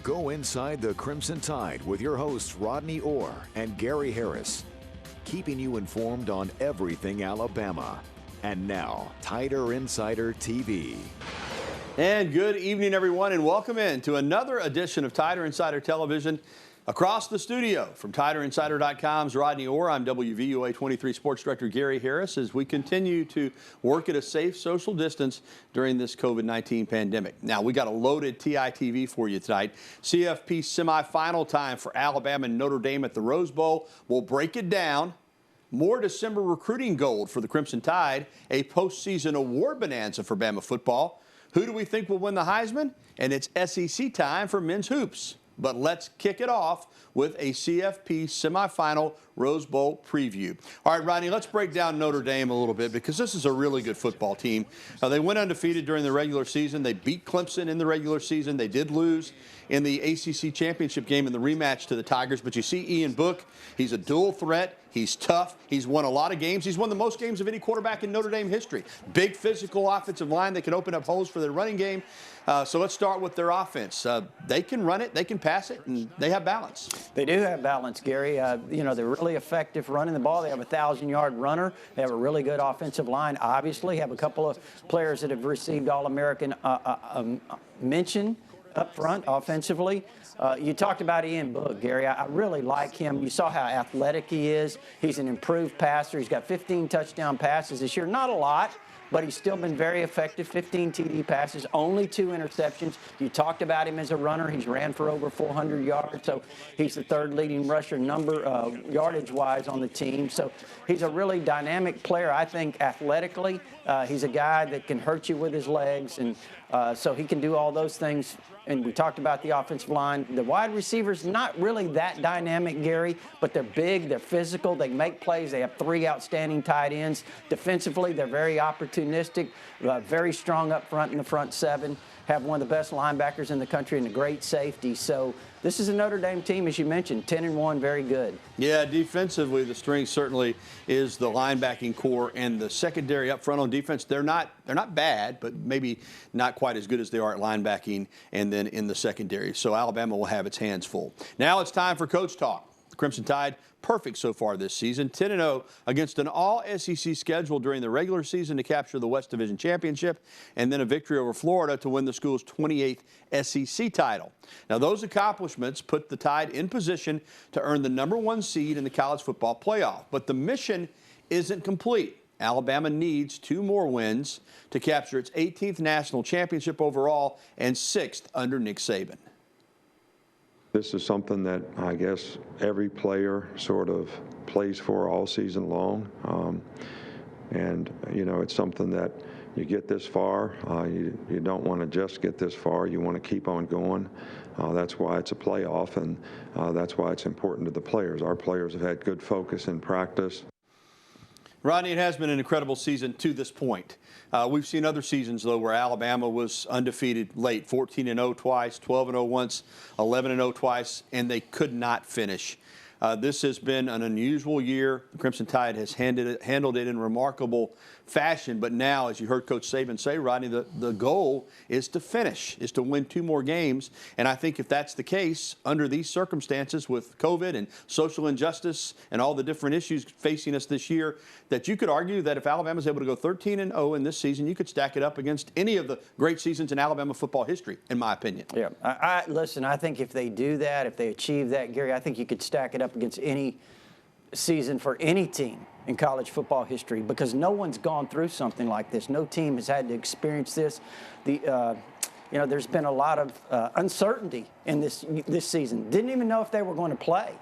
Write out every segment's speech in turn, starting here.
Go inside the Crimson Tide with your hosts Rodney Orr and Gary Harris, keeping you informed on everything Alabama. And now, Tider Insider TV. And good evening, everyone, and welcome in to another edition of Tider Insider Television. Across the studio from TiderInsider.com's Rodney Orr, I'm WVUA 23 Sports Director Gary Harris as we continue to work at a safe social distance during this COVID-19 pandemic. Now, we got a loaded TITV for you tonight. CFP semifinal time for Alabama and Notre Dame at the Rose Bowl. We'll break it down. More December recruiting gold for the Crimson Tide, a postseason award bonanza for Bama football. Who do we think will win the Heisman? And it's SEC time for men's hoops. But let's kick it off with a CFP semifinal Rose Bowl preview. All right, Rodney, let's break down Notre Dame a little bit because this is a really good football team. They went undefeated during the regular season. They beat Clemson in the regular season. They did lose in the ACC championship game in the rematch to the Tigers. But you see Ian Book, he's a dual threat. He's tough. He's won a lot of games. He's won the most games of any quarterback in Notre Dame history. Big physical offensive line that can open up holes for their running game. So let's start with their offense. They can run it, they can pass it, and they have balance. They do have balance, Gary. They're really effective running the ball. They have a 1,000-yard runner. They have a really good offensive line. Obviously, have a couple of players that have received All-American mention up front offensively. You talked about Ian Book, Gary. I really like him. You saw how athletic he is. He's an improved passer. He's got 15 touchdown passes this year. Not a lot, but he's still been very effective. 15 TD passes, only 2 interceptions. You talked about him as a runner. He's ran for over 400 yards, so he's the third leading rusher yardage-wise on the team. So he's a really dynamic player, I think, athletically. He's a guy that can hurt you with his legs, and so he can do all those things. And we talked about the offensive line. The wide receivers, not really that dynamic, Gary, but they're big, they're physical, they make plays. They have 3 outstanding tight ends. Defensively, they're very opportunistic, very strong up front in the front 7, have one of the best linebackers in the country and a great safety. So this is a Notre Dame team, as you mentioned, 10-1, very good. Yeah, defensively, the strength certainly is the linebacking core and the secondary up front on defense. They're not bad, but maybe not quite as good as they are at linebacking and then in the secondary. So Alabama will have its hands full. Now it's time for Coach Talk. The Crimson Tide, perfect so far this season, 10-0 against an all-SEC schedule during the regular season to capture the West Division Championship, and then a victory over Florida to win the school's 28th SEC title. Now, those accomplishments put the Tide in position to earn the #1 seed in the college football playoff. But the mission isn't complete. Alabama needs 2 more wins to capture its 18th national championship overall and 6th under Nick Saban. This is something that I guess every player sort of plays for all season long. It's something that you get this far. You don't want to just get this far. You want to keep on going. That's why it's a playoff, and that's why it's important to the players. Our players have had good focus in practice. Rodney, it has been an incredible season to this point. We've seen other seasons, though, where Alabama was undefeated late, 14-0 twice, 12-0 once, 11-0 twice, and they could not finish. This has been an unusual year. The Crimson Tide has handled it in remarkable fashion. But now, as you heard Coach Saban say, Rodney, the goal is to finish, is to win 2 more games. And I think if that's the case, under these circumstances with COVID and social injustice and all the different issues facing us this year, that you could argue that if Alabama's able to go 13-0 in this season, you could stack it up against any of the great seasons in Alabama football history, in my opinion. Yeah, listen, I think if they do that, if they achieve that, Gary, I think you could stack it up against any season for any team in college football history, because no one's gone through something like this. No team has had to experience this. There's been a lot of uncertainty in this season. Didn't even know if they were going to play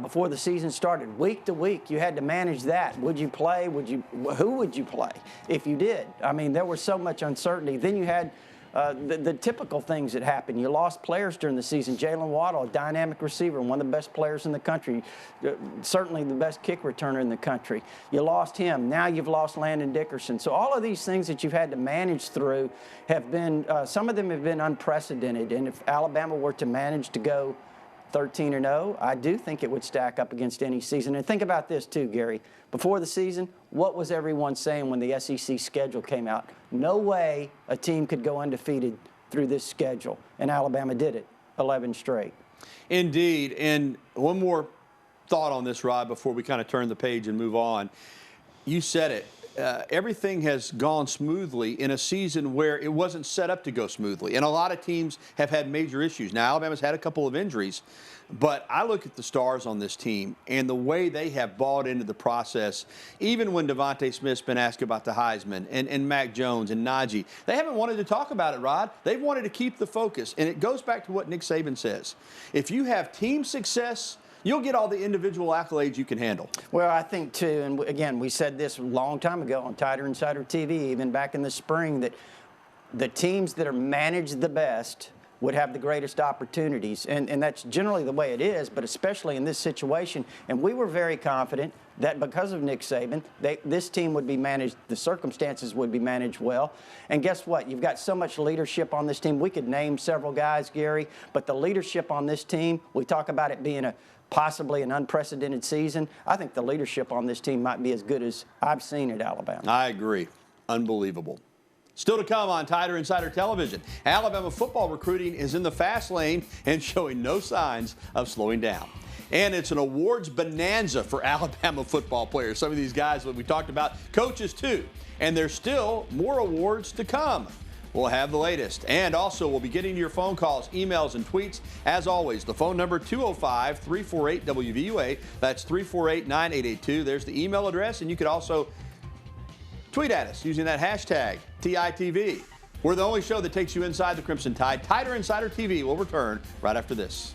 before the season started. Week to week, you had to manage that. Would you play? Who would you play if you did? I mean, there was so much uncertainty. Then you had the typical things that happen. You lost players during the season. Jalen Waddle, a dynamic receiver, one of the best players in the country, certainly the best kick returner in the country. You lost him. Now you've lost Landon Dickerson. So all of these things that you've had to manage through have been, some of them have been unprecedented. And if Alabama were to manage to go 13-0, I do think it would stack up against any season. And think about this too, Gary. Before the season, what was everyone saying when the SEC schedule came out? No way a team could go undefeated through this schedule, and Alabama did it. 11 straight. Indeed. And one more thought on this, Rod, before we kind of turn the page and move on. You said it. Everything has gone smoothly in a season where it wasn't set up to go smoothly. And a lot of teams have had major issues. Now, Alabama's had a couple of injuries. But I look at the stars on this team and the way they have bought into the process, even when Devontae Smith's been asked about the Heisman and Mac Jones and Najee. They haven't wanted to talk about it, Rod. They've wanted to keep the focus. And it goes back to what Nick Saban says. If you have team success, you'll get all the individual accolades you can handle. Well, I think, too, and again, we said this a long time ago on Tighter Insider TV, even back in the spring, that the teams that are managed the best would have the greatest opportunities. And that's generally the way it is, but especially in this situation. And we were very confident that because of Nick Saban, this team would be managed, the circumstances would be managed well. And guess what? You've got so much leadership on this team. We could name several guys, Gary, but the leadership on this team, we talk about it being possibly an unprecedented season. I think the leadership on this team might be as good as I've seen at Alabama. I agree. Unbelievable. Still to come on Tighter Insider Television. Alabama football recruiting is in the fast lane and showing no signs of slowing down. And it's an awards bonanza for Alabama football players. Some of these guys that we talked about, coaches too. And there's still more awards to come. We'll have the latest. And also, we'll be getting to your phone calls, emails, and tweets. As always, the phone number 205-348-WVUA. That's 348-9882. There's the email address, and you could also tweet at us using that hashtag TITV. We're the only show that takes you inside the Crimson Tide. Tighter Insider TV will return right after this.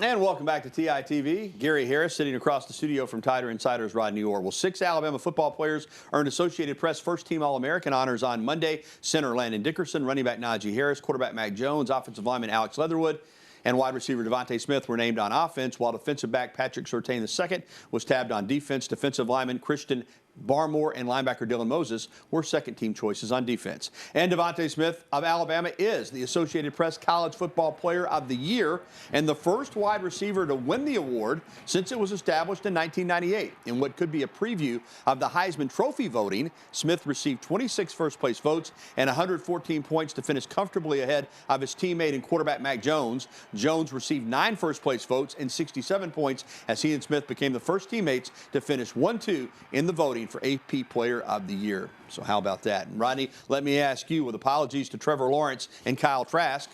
And welcome back to TITV. Gary Harris sitting across the studio from Tighter Insider's Rodney Orr. Well, 6 Alabama football players earned Associated Press first-team All-American honors on Monday. Center Landon Dickerson, running back Najee Harris, quarterback Mac Jones, offensive lineman Alex Leatherwood, and wide receiver Devontae Smith were named on offense, while defensive back Patrick Surtain II was tabbed on defense. Defensive lineman Christian Barmore and linebacker Dylan Moses were second-team choices on defense. And Devontae Smith of Alabama is the Associated Press College Football Player of the Year and the first wide receiver to win the award since it was established in 1998. In what could be a preview of the Heisman Trophy voting, Smith received 26 first-place votes and 114 points to finish comfortably ahead of his teammate and quarterback Mac Jones. Jones received 9 first-place votes and 67 points as he and Smith became the first teammates to finish 1-2 in the voting for AP Player of the Year. So how about that? And Rodney, let me ask you, with apologies to Trevor Lawrence and Kyle Trask,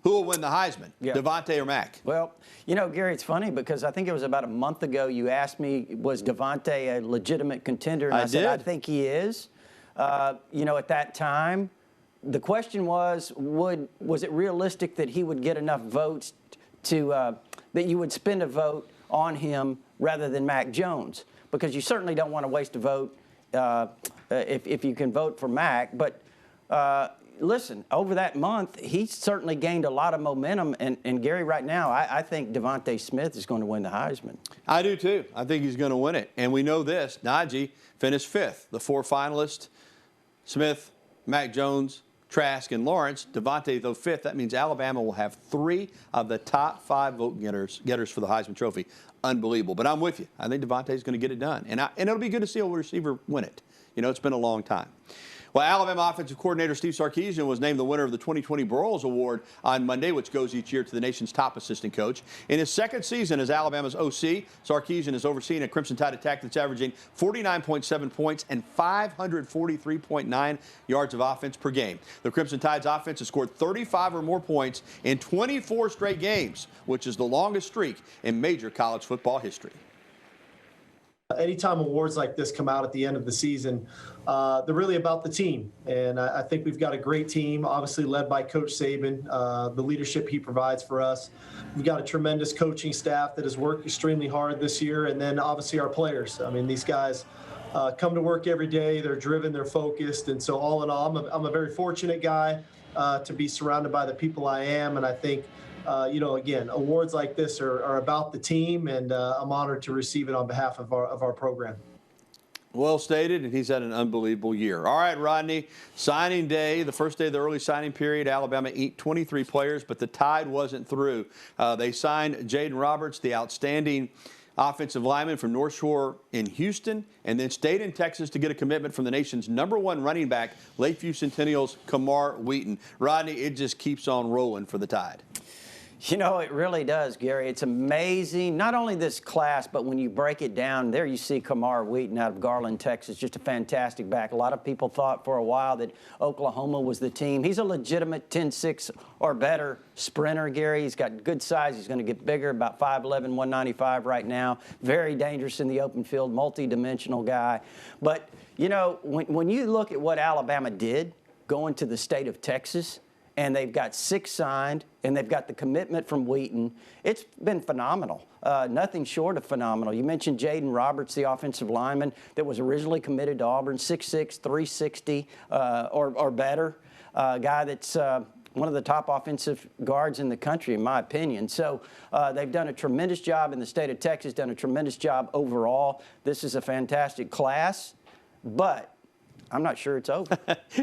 who will win the Heisman, Devontae or Mac? Well, you know, Gary, it's funny because I think it was about a month ago you asked me, was Devontae a legitimate contender? And I said, I think he is. You know, at that time, the question was it realistic that he would get enough votes to that you would spend a vote on him rather than Mac Jones? Because you certainly don't want to waste a vote if you can vote for Mac. But listen, over that month, he certainly gained a lot of momentum. And Gary, right now, I think Devontae Smith is going to win the Heisman. I do, too. I think he's going to win it. And we know this. Najee finished 5th. The 4 finalists, Smith, Mac Jones, Trask, and Lawrence. Devontae, though 5th, that means Alabama will have 3 of the top 5 vote getters for the Heisman Trophy. Unbelievable. But I'm with you. I think Devontae's going to get it done. And it'll be good to see a receiver win it. You know, it's been a long time. Well, Alabama offensive coordinator Steve Sarkisian was named the winner of the 2020 Broyles Award on Monday, which goes each year to the nation's top assistant coach. In his second season as Alabama's OC, Sarkisian has overseen a Crimson Tide attack that's averaging 49.7 points and 543.9 yards of offense per game. The Crimson Tide's offense has scored 35 or more points in 24 straight games, which is the longest streak in major college football history. Anytime awards like this come out at the end of the season, they're really about the team. And I think we've got a great team, obviously led by Coach Saban, the leadership he provides for us. We've got a tremendous coaching staff that has worked extremely hard this year. And then obviously our players. I mean, these guys come to work every day. They're driven, they're focused. And so all in all, I'm a very fortunate guy to be surrounded by the people I am. And I think, you know, again, awards like this are about the team, and I'm honored to receive it on behalf of our program. Well stated, and he's had an unbelievable year. All right, Rodney, signing day, the first day of the early signing period, Alabama inked 23 players, but the Tide wasn't through. They signed Jaden Roberts, the outstanding offensive lineman from North Shore in Houston, and then stayed in Texas to get a commitment from the nation's #1 running back, Lakeview Centennial's Kamar Wheaton. Rodney, it just keeps on rolling for the Tide. You know, it really does, Gary. It's amazing, not only this class, but when you break it down, there you see Kamar Wheaton out of Garland, Texas, just a fantastic back. A lot of people thought for a while that Oklahoma was the team. He's a legitimate 10-6 or better sprinter, Gary. He's got good size. He's going to get bigger, about 5'11", 195 right now. Very dangerous in the open field, multi-dimensional guy. But, you know, when you look at what Alabama did going to the state of Texas, and they've got 6 signed, and they've got the commitment from Wheaton. It's been phenomenal, nothing short of phenomenal. You mentioned Jaden Roberts, the offensive lineman that was originally committed to Auburn, 6'6", 360 or better, guy that's one of the top offensive guards in the country, in my opinion. So they've done a tremendous job in the state of Texas, done a tremendous job overall. This is a fantastic class, but I'm not sure it's over.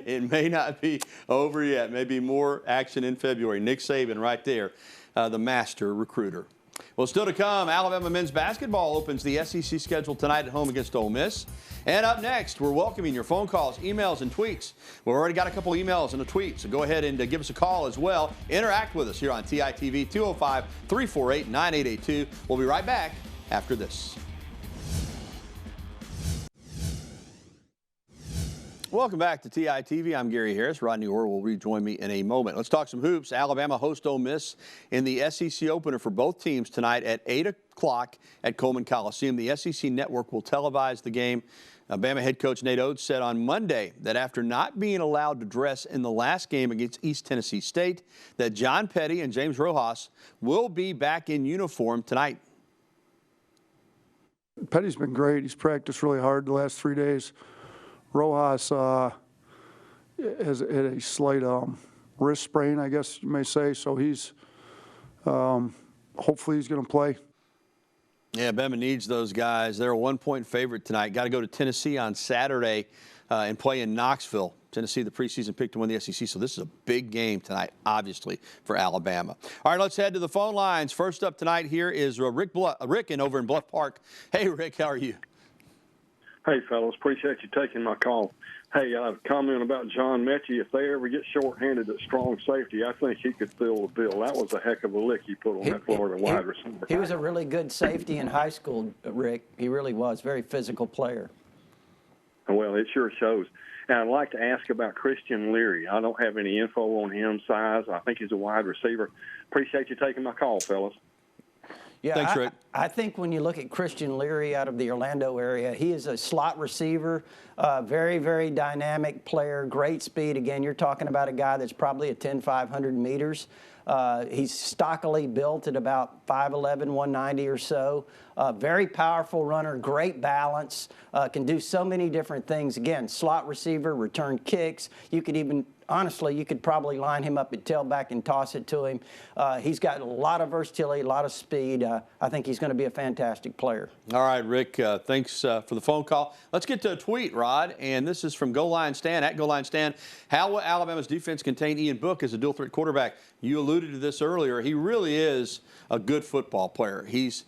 It may not be over yet. Maybe more action in February. Nick Saban right there, the master recruiter. Well, still to come, Alabama men's basketball opens the SEC schedule tonight at home against Ole Miss. And up next, we're welcoming your phone calls, emails, and tweets. We've already got a couple emails and a tweet, so go ahead and give us a call as well. Interact with us here on TITV 205-348-9882. We'll be right back after this. Welcome back to TITV. I'm Gary Harris. Rodney Orr will rejoin me in a moment. Let's talk some hoops. Alabama hosts Ole Miss in the SEC opener for both teams tonight at 8 o'clock at Coleman Coliseum. The SEC network will televise the game. Alabama head coach Nate Oates said on Monday that after not being allowed to dress in the last game against East Tennessee State, that John Petty and James Rojas will be back in uniform tonight. Petty's been great. He's practiced really hard the last 3 days. Rojas has had a slight wrist sprain, I guess you may say, so he's hopefully he's going to play. Yeah, Bama needs those guys. They're a 1-point favorite tonight. Got to go to Tennessee on Saturday and play in Knoxville. Tennessee, the preseason pick to win the SEC, so this is a big game tonight, obviously, for Alabama. All right, let's head to the phone lines. First up tonight here is Rick over in Bluff Park. Hey, Rick, how are you? Hey, fellas, appreciate you taking my call. Hey, I have a comment about John Mechie. If they ever get shorthanded at strong safety, I think he could fill the bill. That was a heck of a lick he put on that Florida wide receiver. He was a really good safety in high school, Rick. He really was. Very physical player. Well, it sure shows. And I'd like to ask about Christian Leary. I don't have any info on him, size. I think he's a wide receiver. Appreciate you taking my call, fellas. Yeah, thanks, Rick. I think when you look at Christian Leary out of the Orlando area, he is a slot receiver, very, very dynamic player, great speed. Again, you're talking about a guy that's probably a 10-500 meters. He's stockily built at about 5'11", 190 or so. Very powerful runner, great balance, can do so many different things. Again, slot receiver, return kicks. You could even, honestly, you could probably line him up at tailback and toss it to him. He's got a lot of versatility, a lot of speed. I think he's going to be a fantastic player. All right, Rick, thanks for the phone call. Let's get to a tweet, Rod, and this is from Goal Line Stan, at Goal Line Stan. How will Alabama's defense contain Ian Book as a dual-threat quarterback? You alluded to this earlier. He really is a good football player. He's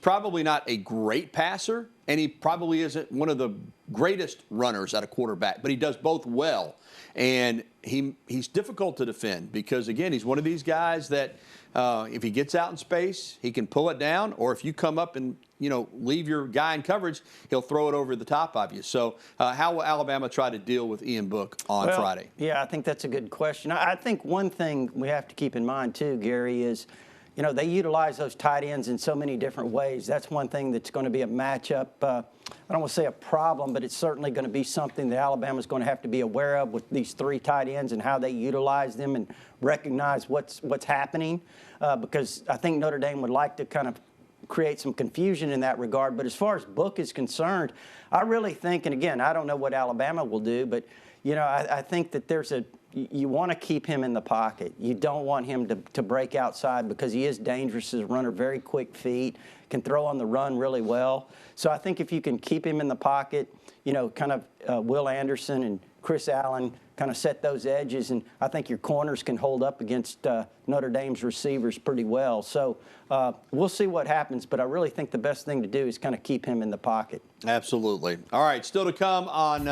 probably not a great passer, and he probably isn't one of the greatest runners at a quarterback, but he does both well. And he's difficult to defend because, again, he's one of these guys that if he gets out in space, he can pull it down, or if you come up and, leave your guy in coverage, he'll throw it over the top of you. So how will Alabama try to deal with Ian Book on Friday? Yeah, I think that's a good question. I think one thing we have to keep in mind, too, Gary, is they utilize those tight ends in so many different ways. That's one thing that's going to be a matchup. I don't want to say a problem, but it's certainly going to be something that Alabama's going to have to be aware of with these 3 tight ends and how they utilize them and recognize what's happening. Because I think Notre Dame would like to kind of create some confusion in that regard. But as far as Book is concerned, I really think, and again, I don't know what Alabama will do, but I think that you want to keep him in the pocket. You don't want him to break outside because he is dangerous as a runner, very quick feet, can throw on the run really well. So I think if you can keep him in the pocket, kind of Will Anderson and Chris Allen kind of set those edges, and I think your corners can hold up against Notre Dame's receivers pretty well. So we'll see what happens, but I really think the best thing to do is kind of keep him in the pocket. Absolutely. All right, still to come on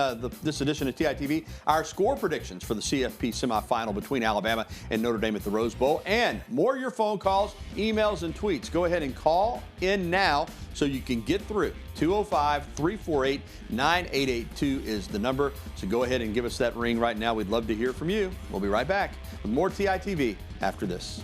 this edition of TITV, our score predictions for the CFP semifinal between Alabama and Notre Dame at the Rose Bowl, and more of your phone calls, emails, and tweets. Go ahead and call in now so you can get through. 205-348-9882 is the number. So go ahead and give us that ring right now. We'd love to hear from you. We'll be right back with more TITV after this.